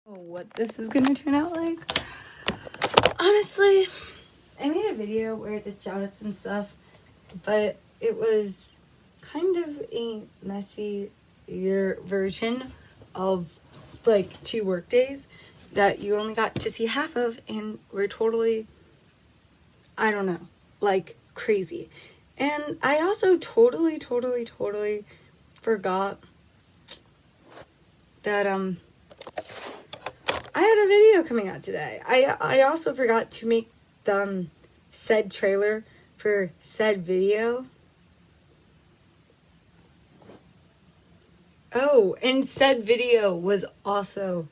What this is gonna turn out like. Honestly, I made a video where I did shoutouts and stuff, but it was kind of a messier version of like 2 work days that you only got to see half of and were totally, I don't know, like crazy. And I also totally forgot that I had a video coming out today. I also forgot to make the said trailer for said video. Oh, and said video was also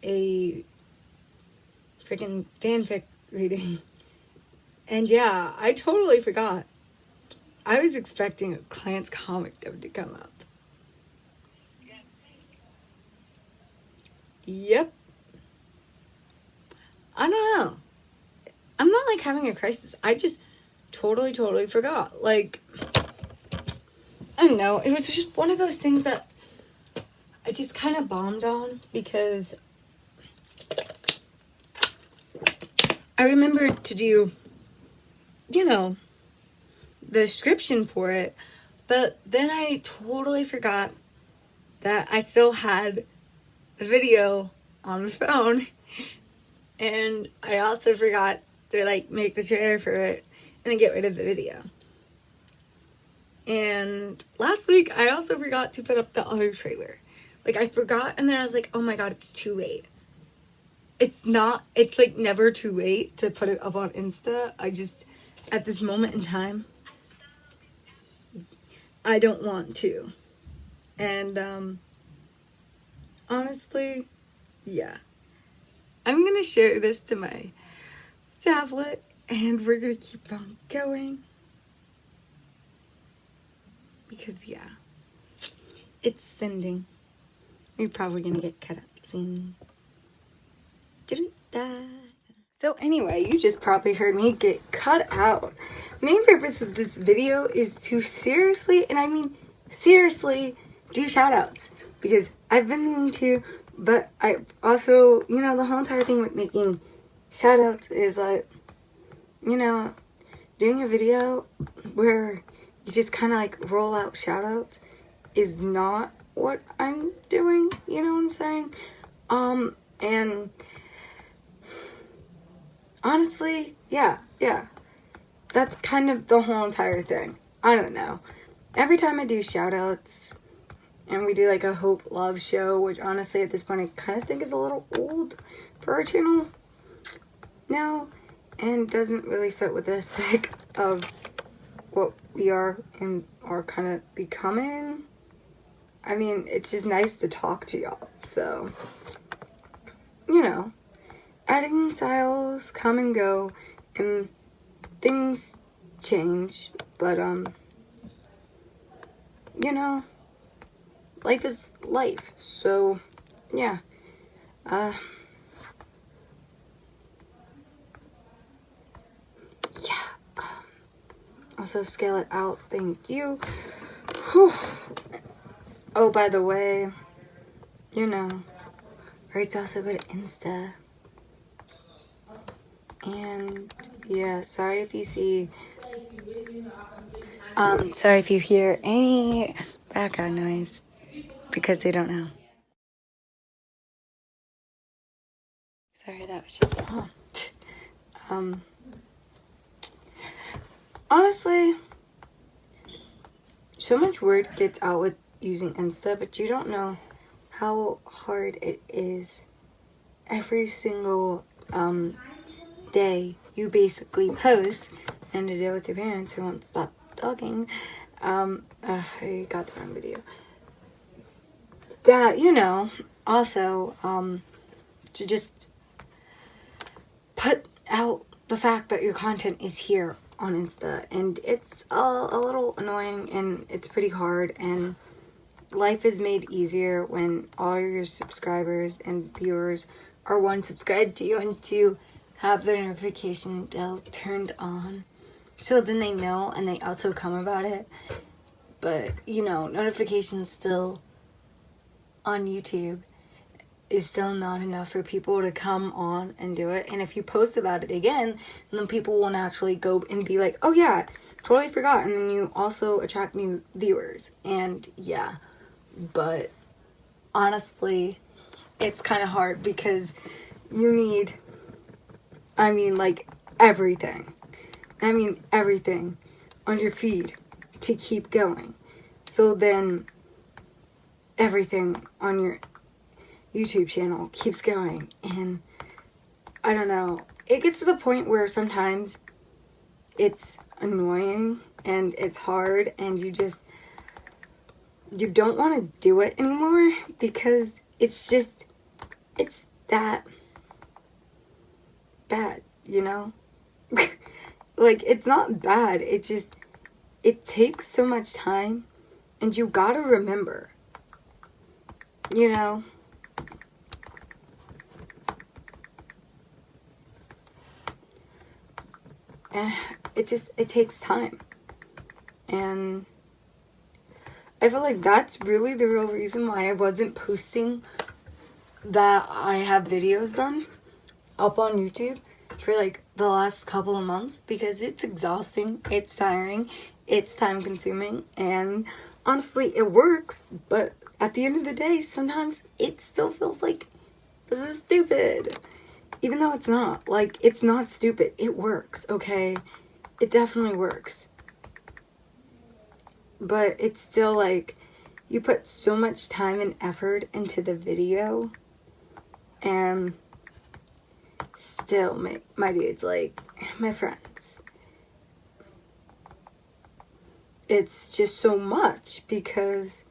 a freaking fanfic reading. And yeah, I totally forgot. I was expecting a Klance comic dub to come up. Yep. I don't know. I'm not like having a crisis. I just totally forgot. Like, I don't know. It was just one of those things that I just kind of bombed on because I remembered to do, you know, the description for it, but then I totally forgot that I still had the video on the phone, and I also forgot to like make the trailer for it and then get rid of the video. And last week I also forgot to put up the other trailer. Like, I forgot, and then I was like, oh my god, it's too late. It's like never too late to put it up on Insta. I just, at this moment in time, I don't want to. And honestly, yeah. I'm gonna share this to my tablet and we're gonna keep on going. Because yeah, it's sending. We're probably gonna get cut up soon. So anyway, you just probably heard me get cut out. Main purpose of this video is to seriously, and I mean seriously, do shoutouts. Because I've been meaning to, but I also, you know, the whole entire thing with making shoutouts is like, you know, doing a video where you just kind of like roll out shoutouts is not what I'm doing, you know what I'm saying? And honestly, yeah, that's kind of the whole entire thing. I don't know. Every time I do shoutouts, and we do like a Hope Love show, which honestly at this point I kind of think is a little old for our channel now, and doesn't really fit with the aesthetic of what we are and are kind of becoming. I mean, it's just nice to talk to y'all, so, you know, editing styles come and go, and things change, but, you know, life is life, so, yeah, also scale it out, thank you. Whew. Oh, by the way, you know, rates also go to Insta. And yeah, sorry if you hear any background noise because they don't know. Sorry, that was just honestly, so much word gets out with using Insta, but you don't know how hard it is. Every single day you basically post, and to deal with your parents who won't stop talking. I got the wrong video. That, you know, also to just put out the fact that your content is here on Insta, and it's a little annoying, and it's pretty hard, and life is made easier when all your subscribers and viewers are, one, subscribed to you, and two, have their notification bell turned on, so then they know and they also come about it. But, you know, notifications still on YouTube is still not enough for people to come on and do it. And if you post about it again, then people will naturally go and be like, oh yeah, totally forgot. And then you also attract new viewers. And yeah, but honestly, it's kind of hard because you need, like everything. Everything on your feed to keep going. So then everything on your YouTube channel keeps going. And I don't know. It gets to the point where sometimes it's annoying and it's hard and you don't want to do it anymore because it's that bad, Like, it's not bad. It takes so much time and you gotta remember, it takes time. And I feel like that's really the real reason why I wasn't posting that I have videos done up on YouTube for like the last couple of months, because it's exhausting, it's tiring, it's time consuming, and honestly it works, but at the end of the day sometimes it still feels like this is stupid, even though it's not. Like, it's not stupid, it works, okay? It definitely works. But it's still like, you put so much time and effort into the video, and still, my dudes, like, my friends, it's just so much because,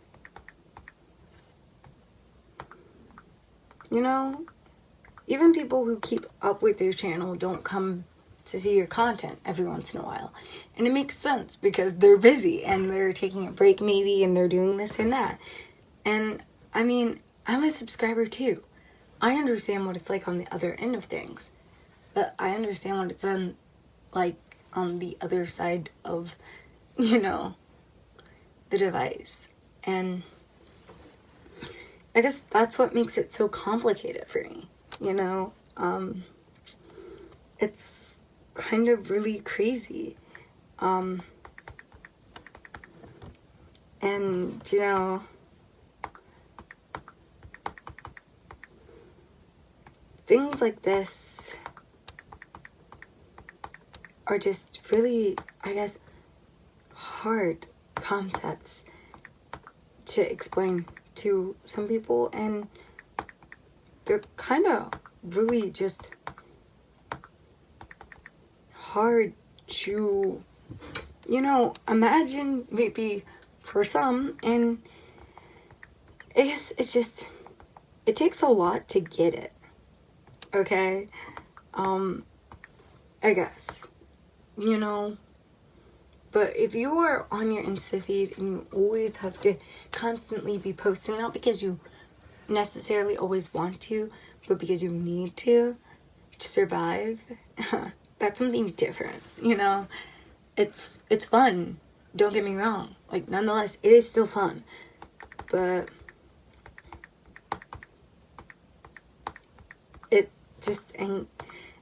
even people who keep up with your channel don't come to see your content every once in a while. And it makes sense because they're busy and they're taking a break maybe and they're doing this and that. And I'm a subscriber too. I understand what it's like on the other end of things. But I understand what it's like on the other side of, the device. And I guess that's what makes it so complicated for me, It's kind of really crazy. And, things like this are just really, I guess, hard concepts to explain to some people, and they're kind of really just hard to, imagine maybe for some, and I guess it takes a lot to get it, okay? I guess, but if you are on your Insta feed and you always have to constantly be posting, not because you necessarily always want to, but because you need to survive, that's something different, It's fun, don't get me wrong. Like, nonetheless, it is still fun. But it just ain't,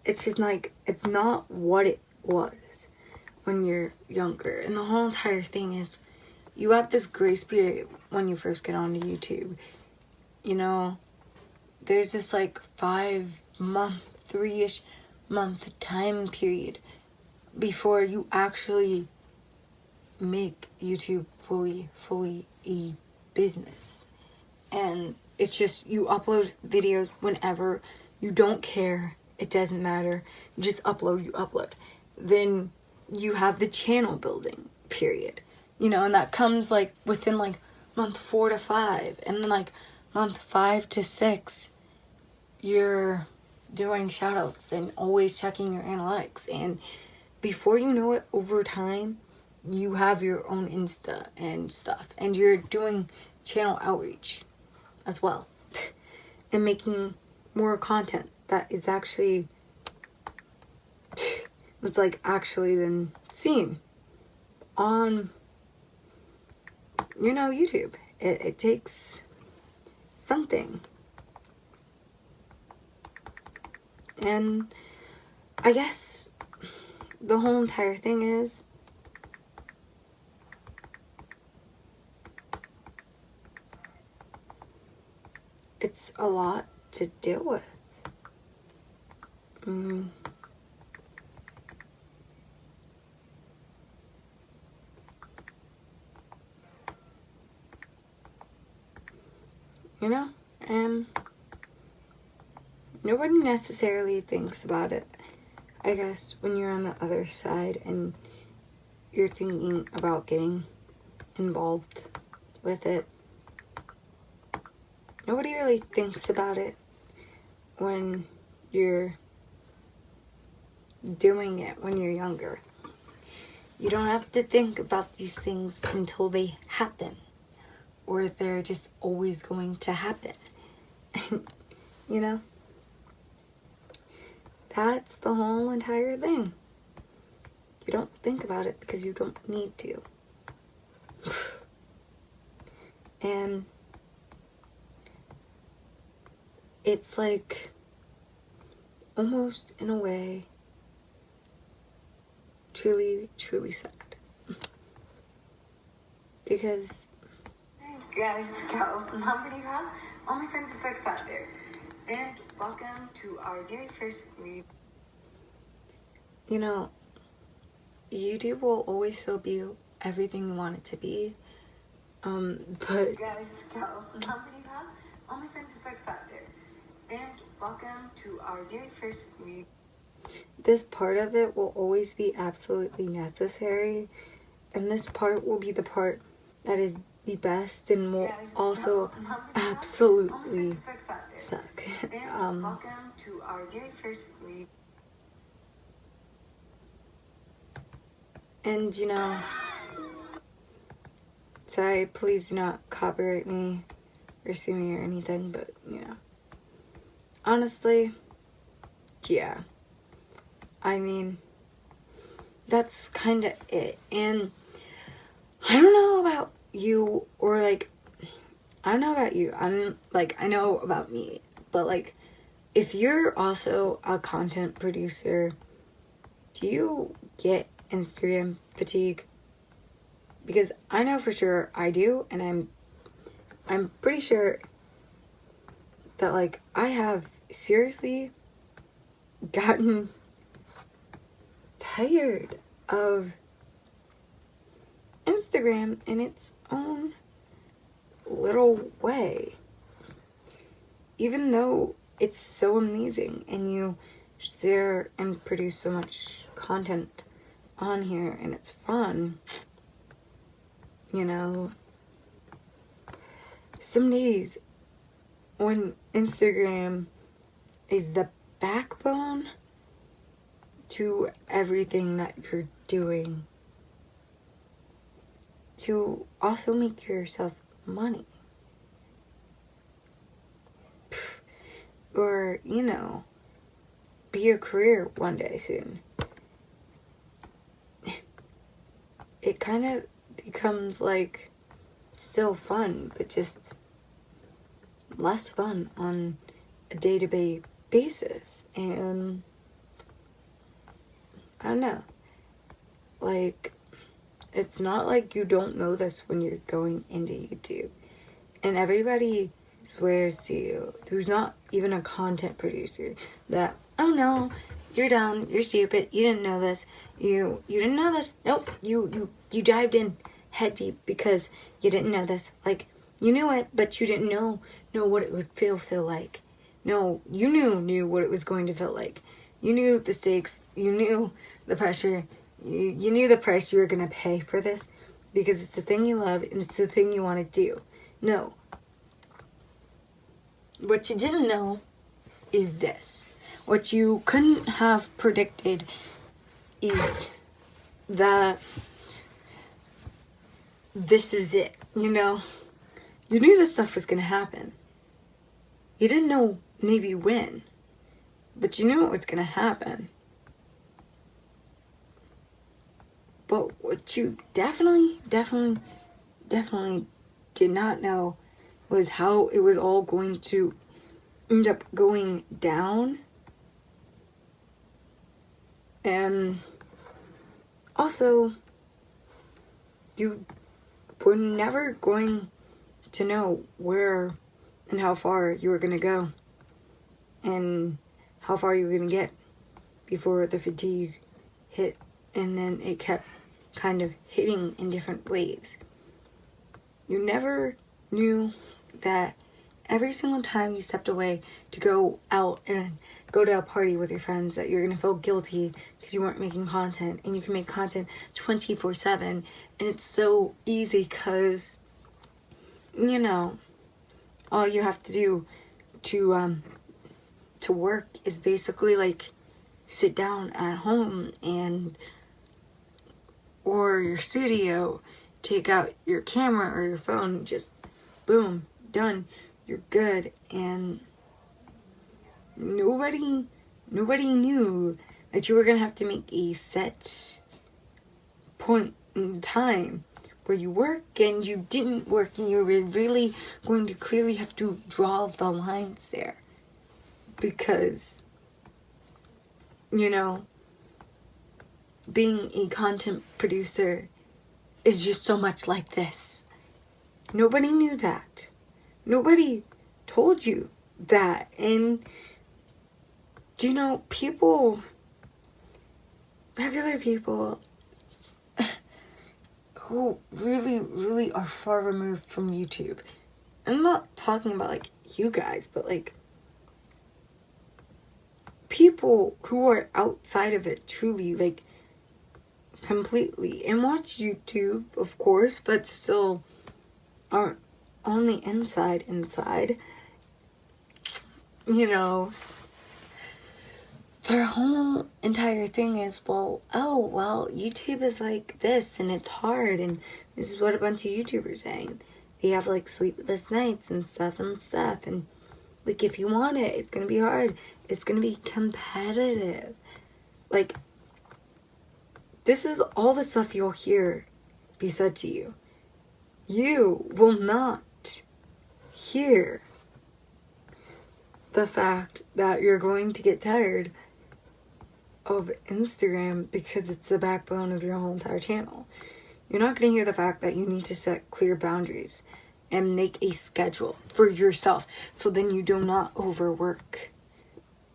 it's just like, it's not what it was when you're younger. And the whole entire thing is, you have this grace period when you first get onto YouTube. There's this like 5-month, 3-ish month time period before you actually make YouTube fully a business. And it's just, you upload videos whenever, you don't care, it doesn't matter, you just upload. Then you have the channel building period, and that comes like within like month 4 to 5, and then like month 5 to 6 you're doing shoutouts and always checking your analytics, and before you know it, over time you have your own Insta and stuff, and you're doing channel outreach as well and making more content that is actually, it's like actually then seen on, YouTube. It takes something. And I guess the whole entire thing is it's a lot to deal with. You know, and nobody necessarily thinks about it, I guess, when you're on the other side and you're thinking about getting involved with it. Nobody really thinks about it when you're doing it when you're younger. You don't have to think about these things until they happen, or they're just always going to happen. You know? That's the whole entire thing. You don't think about it because you don't need to. And it's like almost in a way truly, truly sad. Because guys, go from Humpty House, all my friends and folks out there, and welcome to our very first read. You know, YouTube will always still be everything you want it to be, but guys, go from Humpty House, all my friends and folks out there, and welcome to our very first read. This part of it will always be absolutely necessary, and this part will be the part that is the best and will also absolutely suck. Welcome to our very first read. And you know, sorry, please do not copyright me or sue me or anything, but you know, honestly, yeah, I mean, that's kind of it. And I don't know about you, or like, I don't know about you, I know about me, but like, if you're also a content producer, do you get Instagram fatigue? Because I know for sure I do, and I'm pretty sure that like I have seriously gotten tired of Instagram in its own little way. Even though it's so amazing and you share and produce so much content on here and it's fun, you know, some days when Instagram is the backbone to everything that you're doing, to also make yourself money, or, you know, be a career one day soon, it kind of becomes like still fun, but just less fun on a day-to-day basis. And I don't know, like, it's not like you don't know this when you're going into YouTube. And everybody swears to you, who's not even a content producer, that, oh no, you're dumb, you're stupid, you didn't know this, you didn't know this, nope, you dived in head deep because you didn't know this. Like, you knew it, but you didn't know what it would feel like. No, you knew what it was going to feel like. You knew the stakes, you knew the pressure, you knew the price you were going to pay for this, because it's the thing you love and it's the thing you want to do. No. What you didn't know is this. What you couldn't have predicted is that this is it, you know? You knew this stuff was going to happen. You didn't know maybe when, but you knew it was going to happen. But what you definitely did not know was how it was all going to end up going down And also, you were never going to know where and how far you were going to go and how far you were going to get before the fatigue hit, and then it kept kind of hitting in different waves. You never knew that every single time you stepped away to go out and go to a party with your friends, that you're going to feel guilty because you weren't making content. And you can make content 24/7, and it's so easy because, you know, all you have to do to work is basically like sit down at home or your studio, take out your camera or your phone, just boom, done, you're good. And nobody knew that you were gonna have to make a set point in time where you work and you didn't work, and you were really going to clearly have to draw the lines there, because, you know, being a content producer is just so much like this. Nobody knew that. Nobody told you that. And, you know, regular people who really are far removed from YouTube. I'm not talking about, like, you guys, but, like, people who are outside of it, truly, like, completely, and watch YouTube, of course, but still aren't on the inside, you know, their whole entire thing is, well, YouTube is like this, and it's hard, and this is what a bunch of YouTubers saying. They have, like, sleepless nights and stuff, and, like, if you want it, it's gonna be hard. It's gonna be competitive. Like, this is all the stuff you'll hear be said to you. You will not hear the fact that you're going to get tired of Instagram because it's the backbone of your whole entire channel. You're not going to hear the fact that you need to set clear boundaries and make a schedule for yourself so then you do not overwork.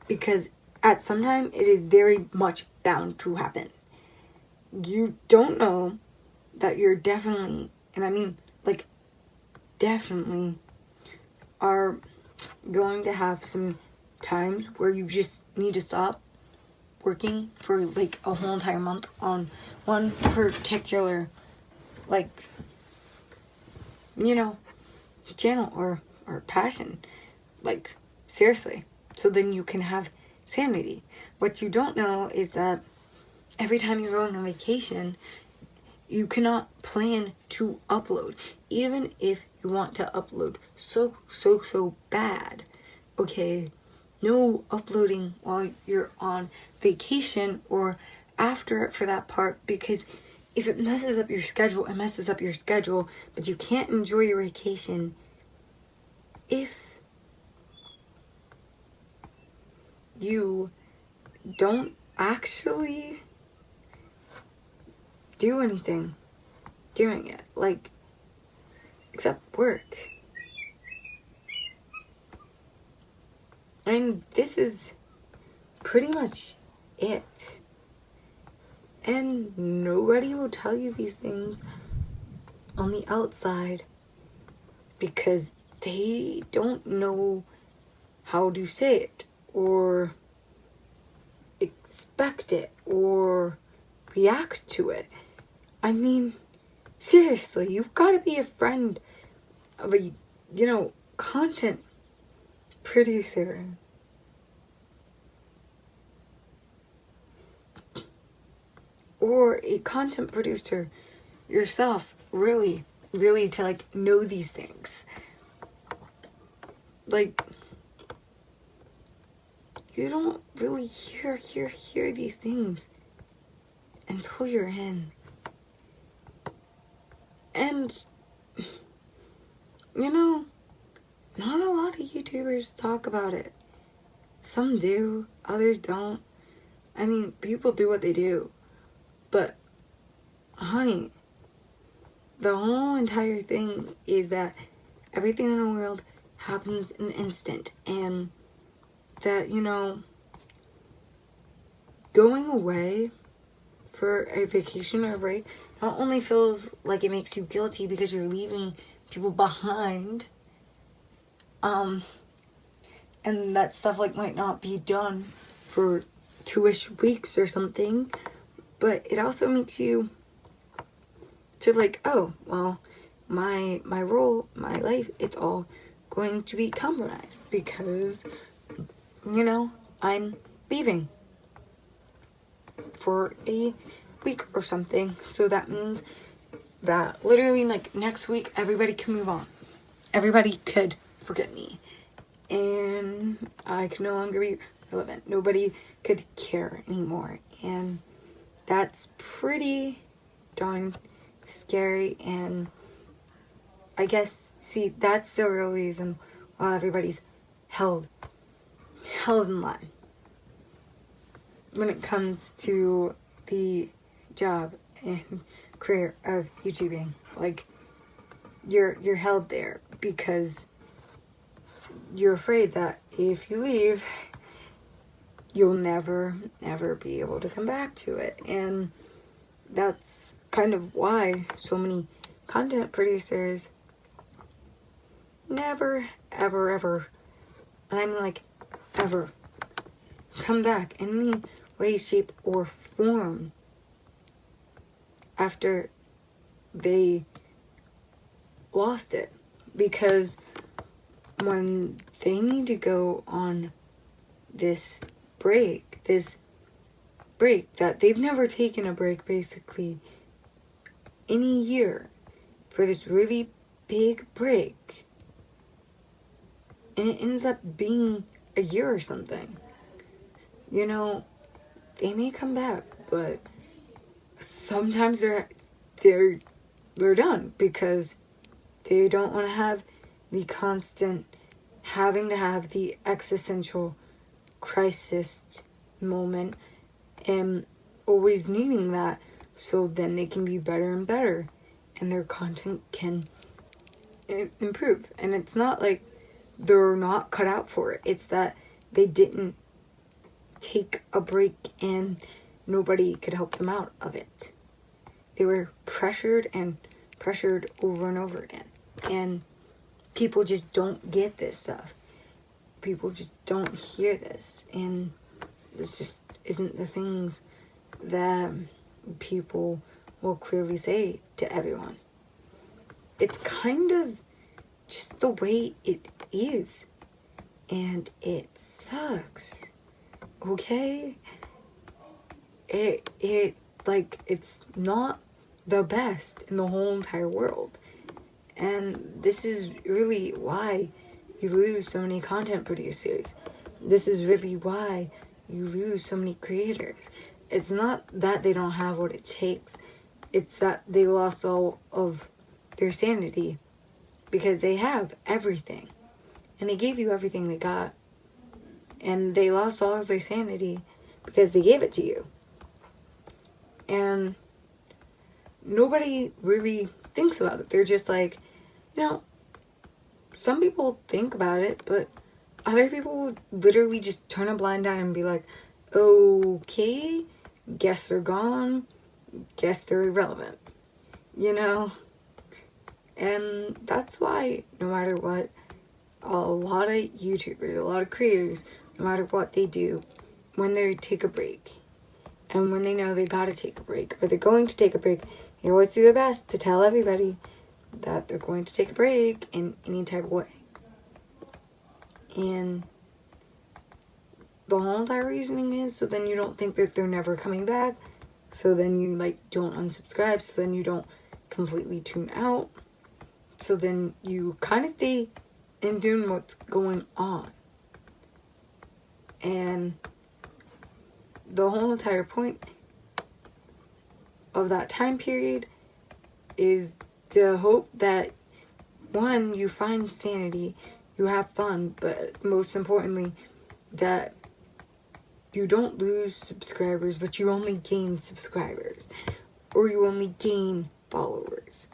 Because at some time it is very much bound to happen. You don't know that you're definitely, and I mean, like, definitely are going to have some times where you just need to stop working for, like, a whole entire month on one particular, like, you know, channel or passion. Like, seriously. So then you can have sanity. What you don't know is that every time you're going on vacation, you cannot plan to upload, even if you want to upload so bad. Okay, no uploading while you're on vacation or after it for that part, because if it messes up your schedule, it messes up your schedule, but you can't enjoy your vacation if you don't actually do anything during it, like, except work. I mean, this is pretty much it. And nobody will tell you these things on the outside because they don't know how to say it or expect it or react to it. I mean, seriously, you've got to be a friend of a, content producer. Or a content producer yourself, really, to, like, know these things. Like, you don't really hear these things until you're in. And, not a lot of YouTubers talk about it. Some do, others don't. I mean, people do what they do. But, honey, the whole entire thing is that everything in the world happens in an instant. And that, going away for a vacation or a break not only feels like it makes you guilty because you're leaving people behind, and that stuff might not be done for 2-ish weeks or something, but it also makes you to oh, well, my role, my life, it's all going to be compromised because, I'm leaving for a week or something. So that means that literally next week everybody can move on. Everybody could forget me. And I could no longer be relevant. Nobody could care anymore. And that's pretty darn scary. And I guess, that's the real reason why everybody's held in line when it comes to the job and career of YouTubing. You're held there because you're afraid that if you leave, you'll never be able to come back to it. And that's kind of why so many content producers never, ever, and I mean ever, come back in any way, shape, or form after they lost it. Because when they need to go on this break that they've never taken a break basically in a year for this really big break, and it ends up being a year or something, they may come back, but sometimes they're done because they don't want to have the constant having to have the existential crisis moment and always needing that, so then they can be better and better and their content can improve. And it's not they're not cut out for it. It's that they didn't take a break and nobody could help them out of it. They were pressured over and over again. And people just don't get this stuff. People just don't hear this. And this just isn't the things that people will clearly say to everyone. It's kind of just the way it is. And it sucks. Okay? It's not the best in the whole entire world. And this is really why you lose so many content producers. This is really why you lose so many creators. It's not that they don't have what it takes. It's that they lost all of their sanity. Because they have everything. And they gave you everything they got. And they lost all of their sanity because they gave it to you. And nobody really thinks about it. They're just some people think about it, but other people would literally just turn a blind eye and be like, okay, guess they're gone, guess they're irrelevant, And that's why, no matter what, a lot of YouTubers, a lot of creators, no matter what they do, when they take a break, and when they know they gotta take a break, or they're going to take a break, they always do their best to tell everybody that they're going to take a break in any type of way. And the whole entire reasoning is so then you don't think that they're never coming back, so then you don't unsubscribe, so then you don't completely tune out, so then you kind of stay in tune what's going on. And the whole entire point of that time period is to hope that, one, you find sanity, you have fun, but most importantly, that you don't lose subscribers, but you only gain subscribers. Or you only gain followers.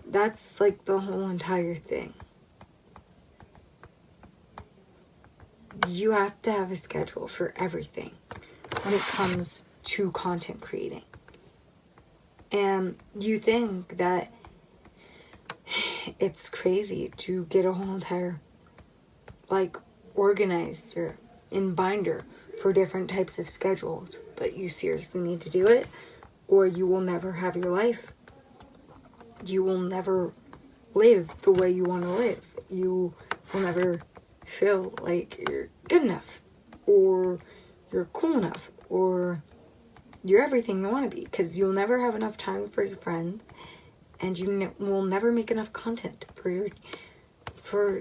That's like the whole entire thing. You have to have a schedule for everything when it comes to content creating. And you think that it's crazy to get a whole entire like organizer and binder for different types of schedules, but you seriously need to do it, or you will never have your life. You will never live the way you want to live. You will never feel like you're good enough, or you're cool enough, or you're everything you want to be, because you'll never have enough time for your friends, and you will never make enough content for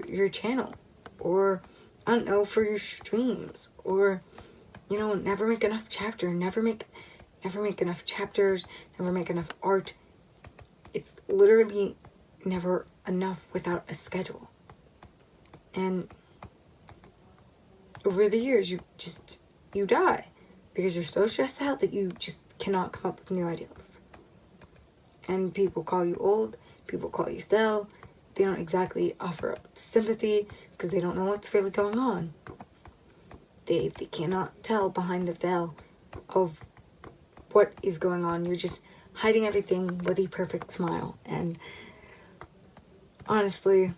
your channel, or I don't know, for your streams, or never make enough never make enough chapters, never make enough art. It's literally never enough without a schedule. And over the years, you die because you're so stressed out that you just cannot come up with new ideas. And people call you old, people call you stale. They don't exactly offer up sympathy because they don't know what's really going on. They cannot tell behind the veil of what is going on. You're just hiding everything with a perfect smile. And honestly,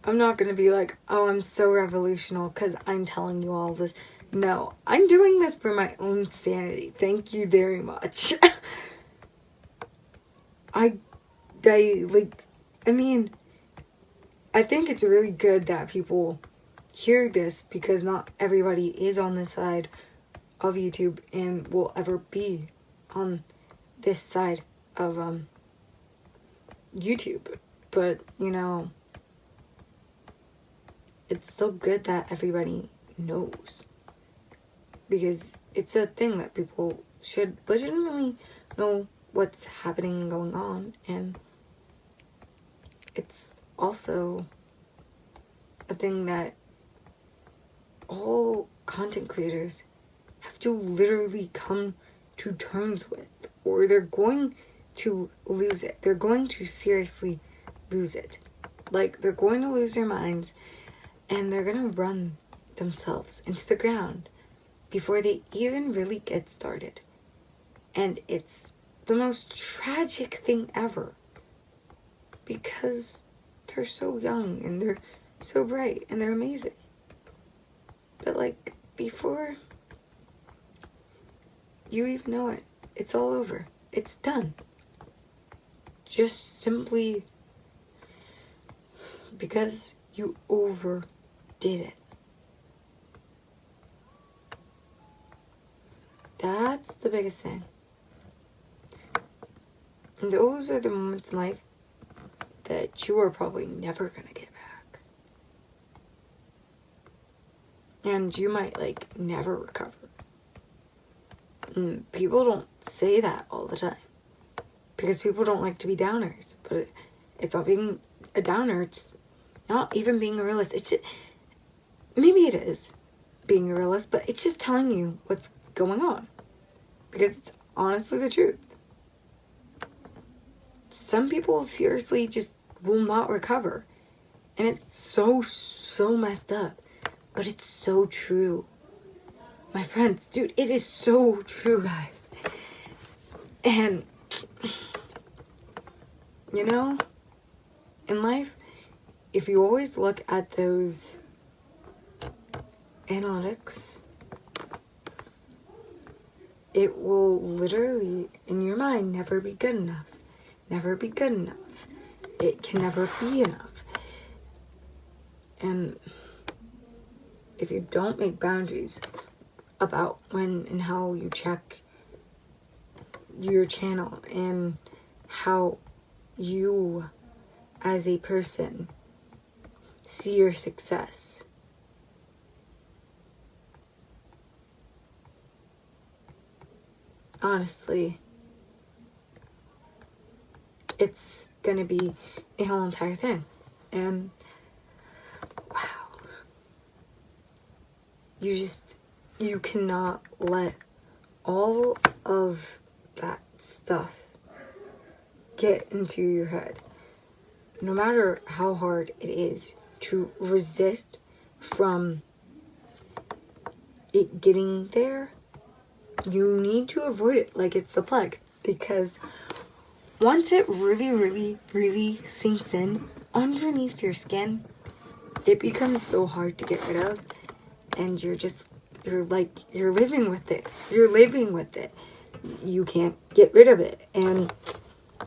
I'm not going to be like, oh, I'm so revolutionary because I'm telling you all this. No, I'm doing this for my own sanity. Thank you very much. I think it's really good that people hear this, because not everybody is on this side of YouTube and will ever be on this side of YouTube. But, it's still good that everybody knows, because it's a thing that people should legitimately know what's happening and going on. And it's also a thing that all content creators have to literally come to terms with, or they're going to lose it. They're going to seriously lose it. Like, they're going to lose their minds, and they're going to run themselves into the ground before they even really get started. And it's the most tragic thing ever, because they're so young and they're so bright and they're amazing. But like, before you even know it, it's all over. It's done. Just simply because you overdid it. That's the biggest thing. And those are the moments in life that you are probably never going to get back. And you might, never recover. And people don't say that all the time, because people don't like to be downers. But it's not being a downer. It's not even being a realist. It's just, maybe it is being a realist, but it's just telling you what's going on, because it's honestly the truth. Some people seriously just will not recover, and it's so messed up, but it's so true. My friends, dude, it is so true, guys. And in life, if you always look at those analytics, it will literally, in your mind, never be good enough. Never be good enough. It can never be enough. And if you don't make boundaries about when and how you check your channel, and how you as a person see your success, honestly, it's gonna be a whole entire thing. And wow, you cannot let all of that stuff get into your head. No matter how hard it is to resist from it getting there, you need to avoid it like it's the plague. Because once it really, really, really sinks in underneath your skin, it becomes so hard to get rid of. And you're living with it. You're living with it. You can't get rid of it. And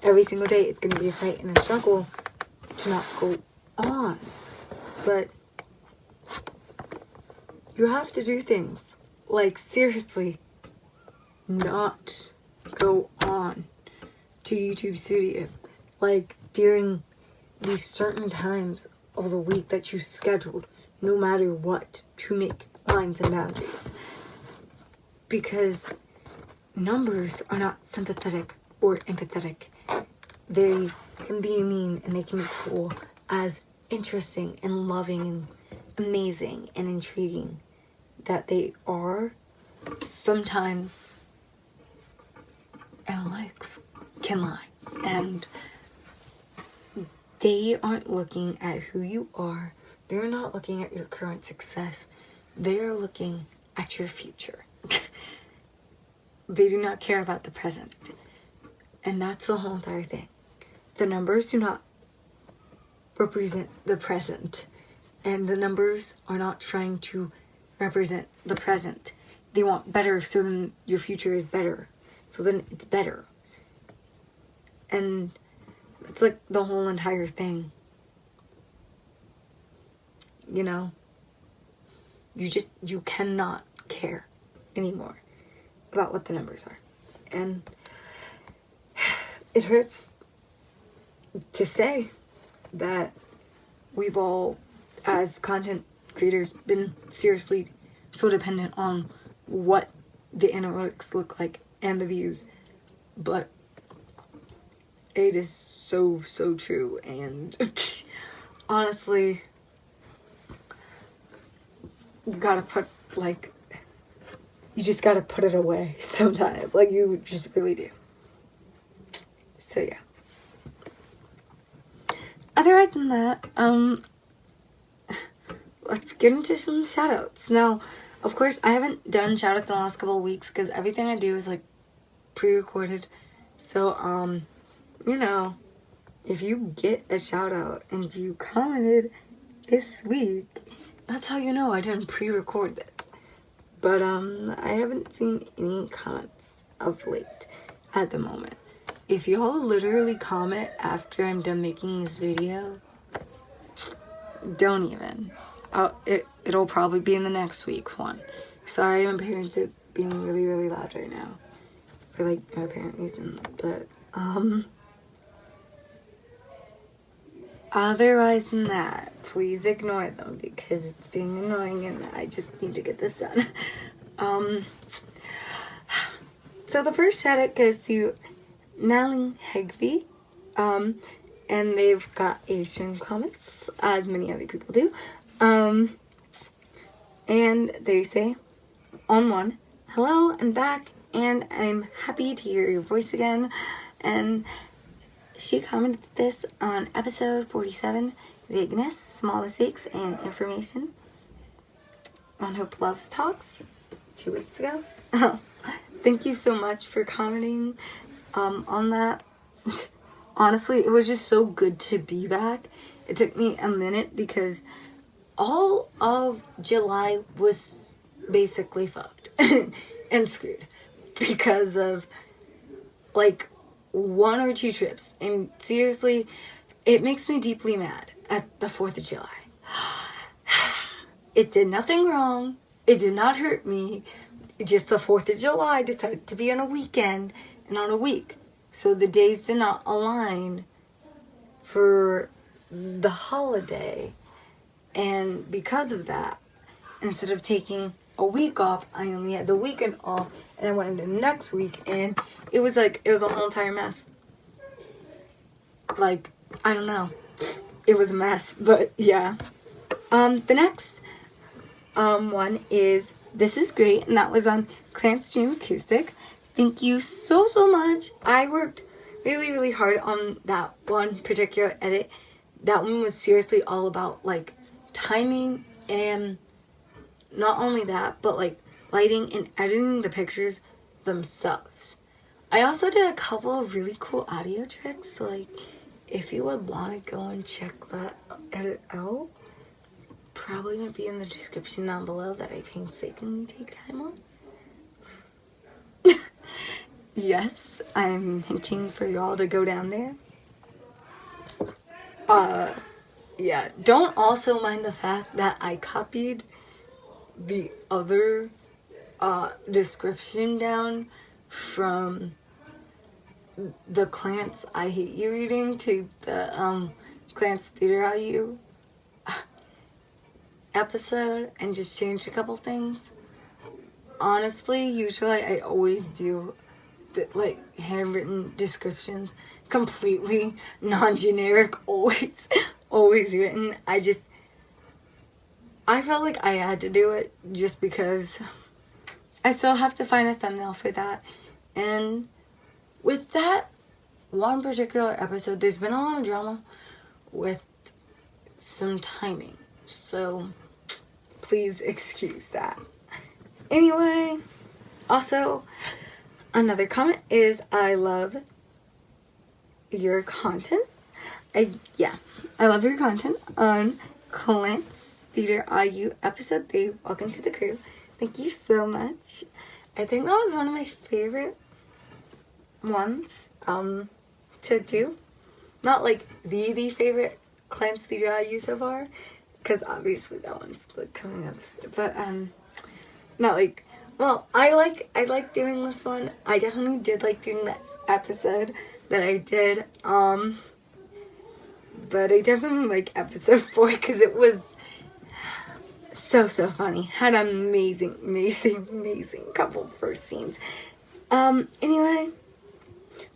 every single day it's going to be a fight and a struggle to not go on. But you have to do things like seriously not go on to YouTube Studio. Like during these certain times of the week that you scheduled, no matter what, to make lines and boundaries. Because numbers are not sympathetic or empathetic. They can be mean and they can be cool, as interesting and loving and amazing and intriguing that they are. Sometimes analytics can lie, and they aren't looking at who you are. They're not looking at your current success. They're looking at your future. They do not care about the present. And that's the whole entire thing. The numbers do not represent the present. And the numbers are not trying to represent the present. They want better, so then your future is better. So then it's better. And it's like the whole entire thing. You know? You cannot care anymore about what the numbers are. And it hurts to say that we've all, as content creators, been seriously so dependent on what the analytics look like and the views. But it is so true. And honestly, you just gotta put it away sometimes. Like, you just really do. So yeah. Otherwise than that, let's get into some shoutouts. Now, of course, I haven't done shoutouts in the last couple of weeks because everything I do is like pre-recorded. So, you know, if you get a shoutout and you commented this week, that's how you know I didn't pre-record this. But I haven't seen any comments of late at the moment. If y'all literally comment after I'm done making this video, don't even. It'll probably be in the next week one. Sorry, my parents are being really, really loud right now. For like no apparent reason. But otherwise than that, please ignore them because it's being annoying and I just need to get this done. So the first shout out goes to Naling Hegvi, and they've got Asian comments, as many other people do, and they say, on one, hello, I'm back, and I'm happy to hear your voice again, and she commented this on episode 47, Vagueness, Small Mistakes, and Information, on Hope Loves Talks, 2 weeks ago. Thank you so much for commenting on that. Honestly, it was just so good to be back. It took me a minute because all of July was basically fucked and screwed because of like 1 or 2 trips. And seriously, it makes me deeply mad at the 4th of July. It did nothing wrong. It did not hurt me. Just the 4th of July decided to be on a weekend and on a week. So the days did not align for the holiday. And because of that, instead of taking a week off, I only had the weekend off. And I went into next week. And it was a whole entire mess. Like, I don't know. It was a mess. But yeah. The next one is This Is Great, and that was on Klance Stream Acoustic. Thank you so much. I worked really hard on that one particular edit. That one was seriously all about like timing, and not only that, but like lighting and editing the pictures themselves. I also did a couple of really cool audio tricks, so like if you would want to go and check that edit out, probably might be in the description down below that I painstakingly take time on. Yes, I'm hinting for y'all to go down there. Yeah, don't also mind the fact that I copied the other description down from the Klance I Hate You reading to the Klance Theater Au-Episode and just changed a couple things. Honestly, usually I always do the, like, handwritten descriptions, completely non-generic, always written. I felt like I had to do it just because I still have to find a thumbnail for that. And with that one particular episode, there's been a lot of drama with some timing, so please excuse that. Anyway, also, another comment is, I love your content. I love your content on Klance Theater Au-Episode 3. Welcome to the crew. Thank you so much. I think that was one of my favorite ones to do. Not like the favorite Klance Theater Au so far, because obviously that one's like coming up. But not like, well, I like doing this one. I definitely did like doing that episode that I did. But I definitely like episode 4 because it was so funny. Had an amazing couple first scenes. Anyway,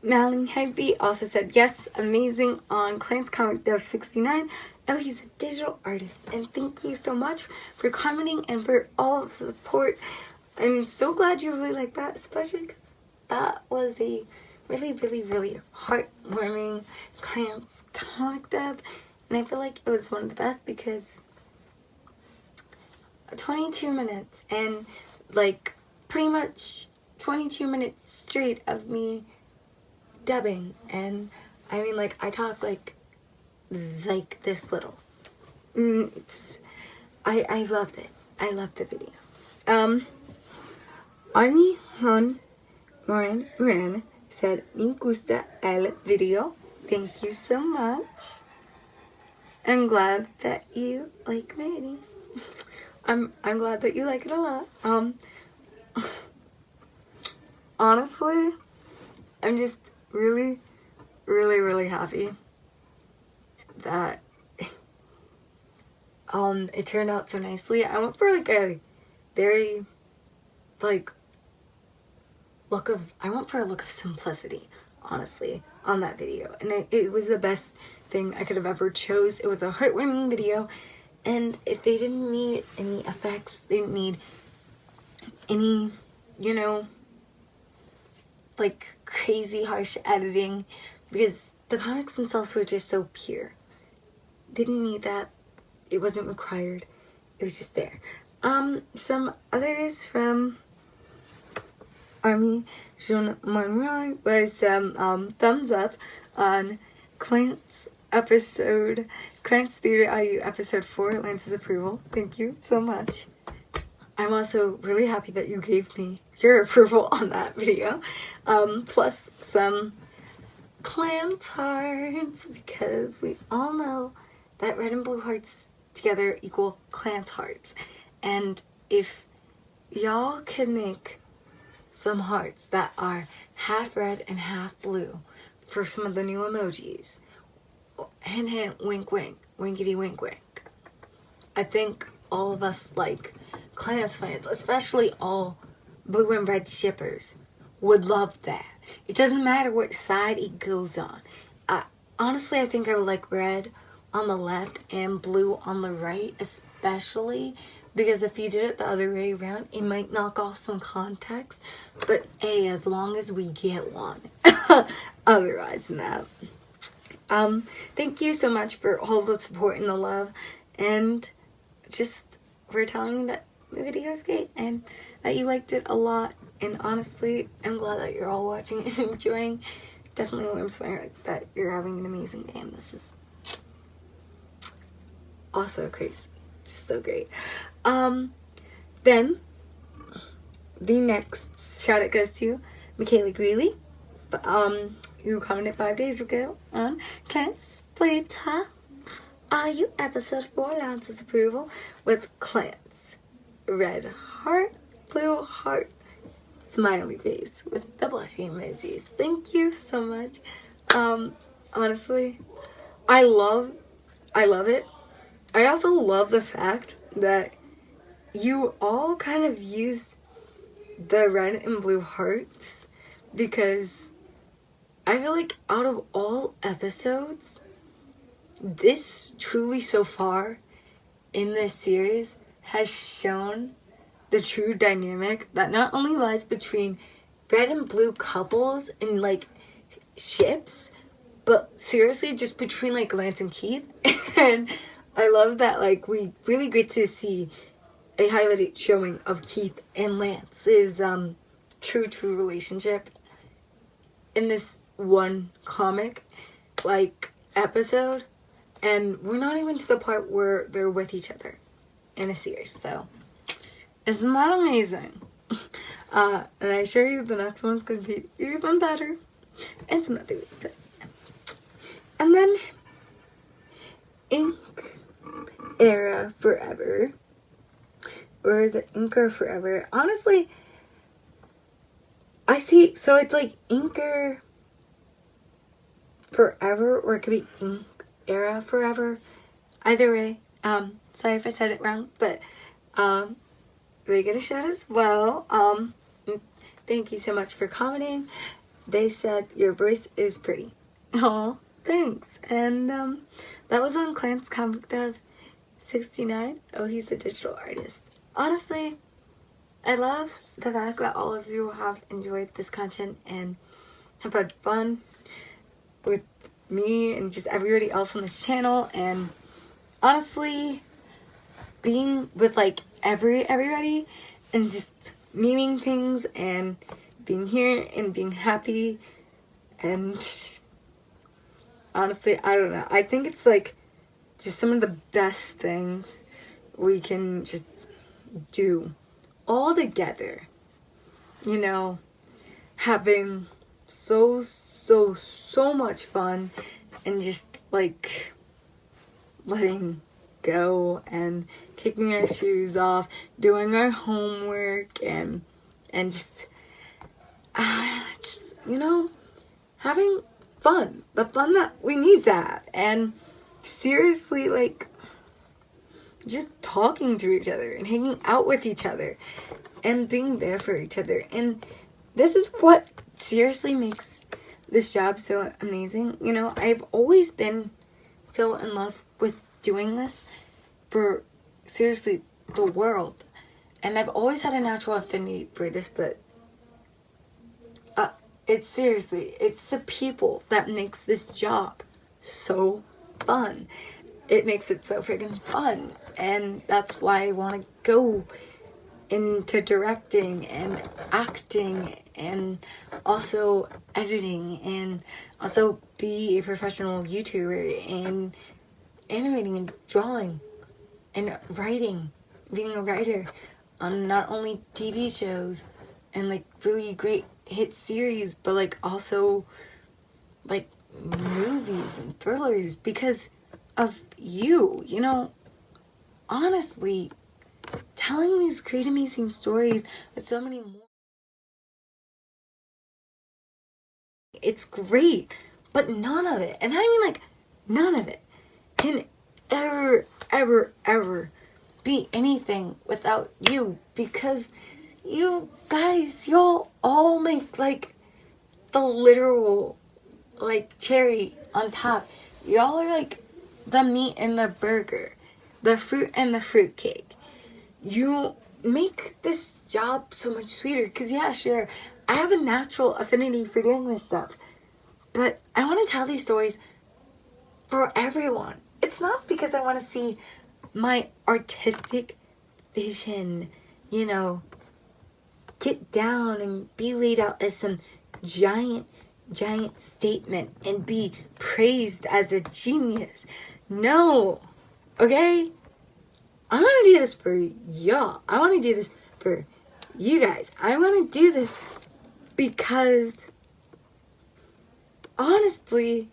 Malin Hegby also said, yes, amazing on Klance Comic Dev 69. Oh, he's a digital artist. And thank you so much for commenting and for all the support. I'm so glad you really like that, especially because that was a really heartwarming Klance comic dev. And I feel like it was one of the best because 22 minutes and like pretty much 22 minutes straight of me dubbing. And I mean, like, I talk like this little. I loved it. I loved the video. Army Hon Moran said, me gusta el video. Thank you so much. I'm glad that you like my video. I'm glad that you like it a lot. Honestly, I'm just really happy that it turned out so nicely. I went for like a very I went for a look of simplicity, honestly, on that video. And it was the best thing I could have ever chose. It was a heartwarming video. And if they didn't need any effects, they didn't need any, like crazy harsh editing, because the comics themselves were just so pure. They didn't need that. It wasn't required. It was just there. Some others from Army Jean Monroy was thumbs up on Klance Theater Au-Episode 4, Lance's approval. Thank you so much. I'm also really happy that you gave me your approval on that video. Plus some Klance hearts, because we all know that red and blue hearts together equal Klance hearts. And if y'all can make some hearts that are half red and half blue for some of the new emojis, hint hint, wink wink, winkety wink wink, I think all of us like Klance fans, especially all blue and red shippers, would love that. It doesn't matter which side it goes on. Honestly, I think I would like red on the left and blue on the right, especially because if you did it the other way around, it might knock off some context. But as long as we get one. Otherwise, no. Thank you so much for all the support and the love, and just for telling me that the video is great and that you liked it a lot. And honestly, I'm glad that you're all watching and enjoying. Definitely warms my heart that you're having an amazing day, and this is also crazy. Just so great. Then the next shout out goes to Michaela Greeley, who commented 5 days ago on Klance Theater Au-Episode for Lance's approval with Klance. Red heart, blue heart, smiley face with the blushing emojis. Thank you so much. Honestly, I love it. I also love the fact that you all kind of use the red and blue hearts, because I feel like out of all episodes, this truly so far in this series has shown the true dynamic that not only lies between red and blue couples and like ships, but seriously just between like Lance and Keith. And I love that like we really get to see a highlighted showing of Keith and Lance's true relationship in this one comic like episode, and we're not even to the part where they're with each other in a series. So isn't that amazing? And I assure you the next one's gonna be even better and some other week. And then Ink Era Forever, or is it Inker Forever? Honestly, I see, so it's like Inker Forever, or it could be Ink Era Forever. Either way, sorry if I said it wrong, but they get a shout as well. Thank you so much for commenting. They said your voice is pretty. Oh, thanks. And that was on Klance Comic Dev 69. Oh, he's a digital artist. Honestly, I love the fact that all of you have enjoyed this content and have had fun with me and just everybody else on this channel. And honestly, being with like everybody and just memeing things and being here and being happy, and honestly, I don't know, I think it's like just some of the best things we can just do all together, you know, having so much fun and just like letting go and kicking our shoes off, doing our homework, and just you know, having fun, the fun that we need to have, and seriously like just talking to each other and hanging out with each other and being there for each other. And this is what seriously makes this job so amazing. You know, I've always been so in love with doing this for seriously the world, and I've always had a natural affinity for this, but it's the people that makes this job so fun. It makes it so freaking fun, and that's why I want to go into directing and acting and also editing and also be a professional YouTuber and animating and drawing and writing, being a writer on not only TV shows and like really great hit series, but like also like movies and thrillers because of you know, honestly, telling these great amazing stories with so many more. It's great, but none of it, and I mean like none of it, can ever be anything without you, because you guys, y'all all make like the literal like cherry on top. Y'all are like the meat in the burger, the fruit and the fruitcake. you make this job so much sweeter. Because yeah, sure, I have a natural affinity for doing this stuff, but I want to tell these stories for everyone. It's not because I want to see my artistic vision, you know, get down and be laid out as some giant statement and be praised as a genius. No, okay? I want to do this for y'all. I want to do this for you guys. I want to do this because, honestly,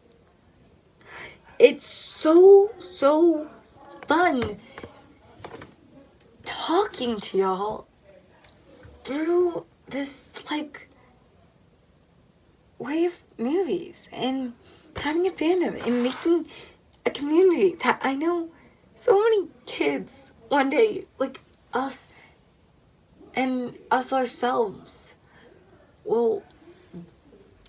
it's so fun talking to y'all through this, like, way of movies and having a fandom and making a community that I know so many kids one day, like us and us ourselves, will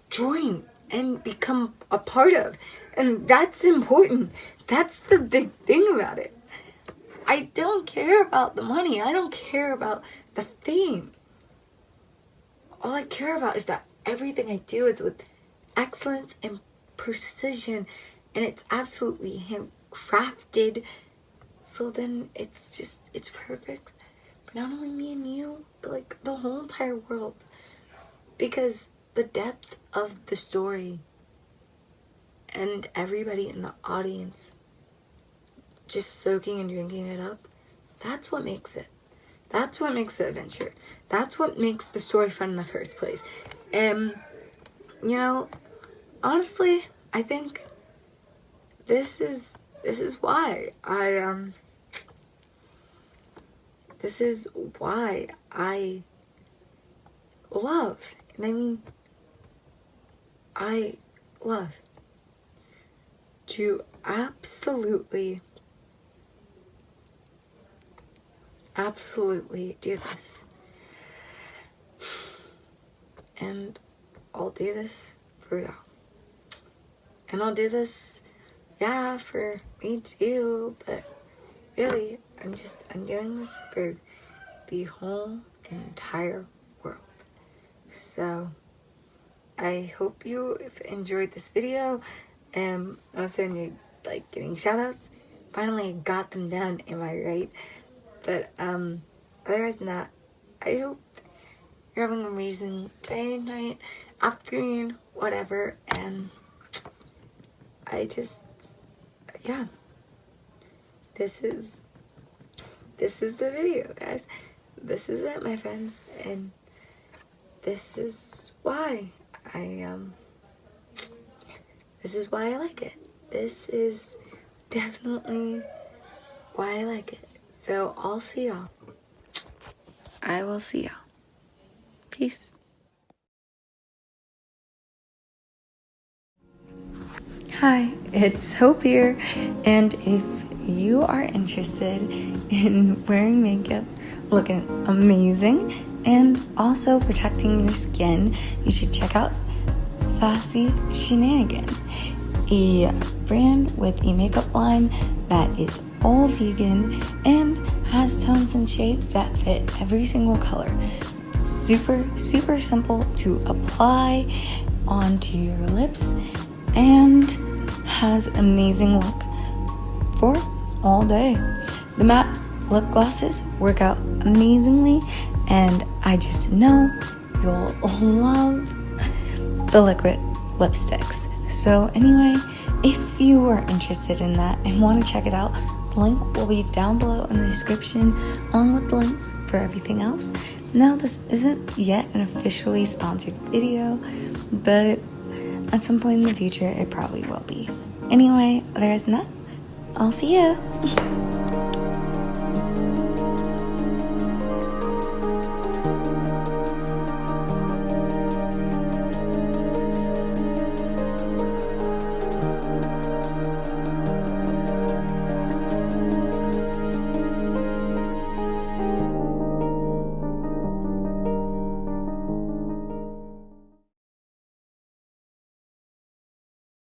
join and become a part of. And that's important. That's the big thing about it. I don't care about the money. I don't care about the fame. All I care about is that everything I do is with excellence and precision, and it's absolutely handcrafted. So then it's perfect for not only me and you, but like the whole entire world. Because the depth of the story and everybody in the audience just soaking and drinking it up, that's what makes it. That's what makes the adventure. That's what makes the story fun in the first place. And, you know, honestly, I think this is why I love, and I mean, I love to absolutely do this. And I'll do this for y'all. And I'll do this, yeah, for me too, but really, I'm doing this for the whole entire world. So, I hope you enjoyed this video, and also enjoyed, like, getting shoutouts. Finally got them done, am I right? But, otherwise than that, I hope you're having an amazing day, night, afternoon, whatever, and yeah, this is the video, guys. This is it, my friends, and this is why this is why I like it. This is definitely why I like it. So I'll see y'all. I will see y'all. Peace. Hi, it's Hope here, and if you are interested in wearing makeup, looking amazing, and also protecting your skin, you should check out Sassy Shenanigans, a brand with a makeup line that is all vegan and has tones and shades that fit every single color. Super simple to apply onto your lips and has an amazing look for all day. The matte lip glosses work out amazingly, and I just know you'll love the liquid lipsticks. So anyway, if you are interested in that and want to check it out, the link will be down below in the description, along with the links for everything else. Now, this isn't yet an officially sponsored video, but at some point in the future, it probably will be. Anyway, otherwise than that, I'll see ya.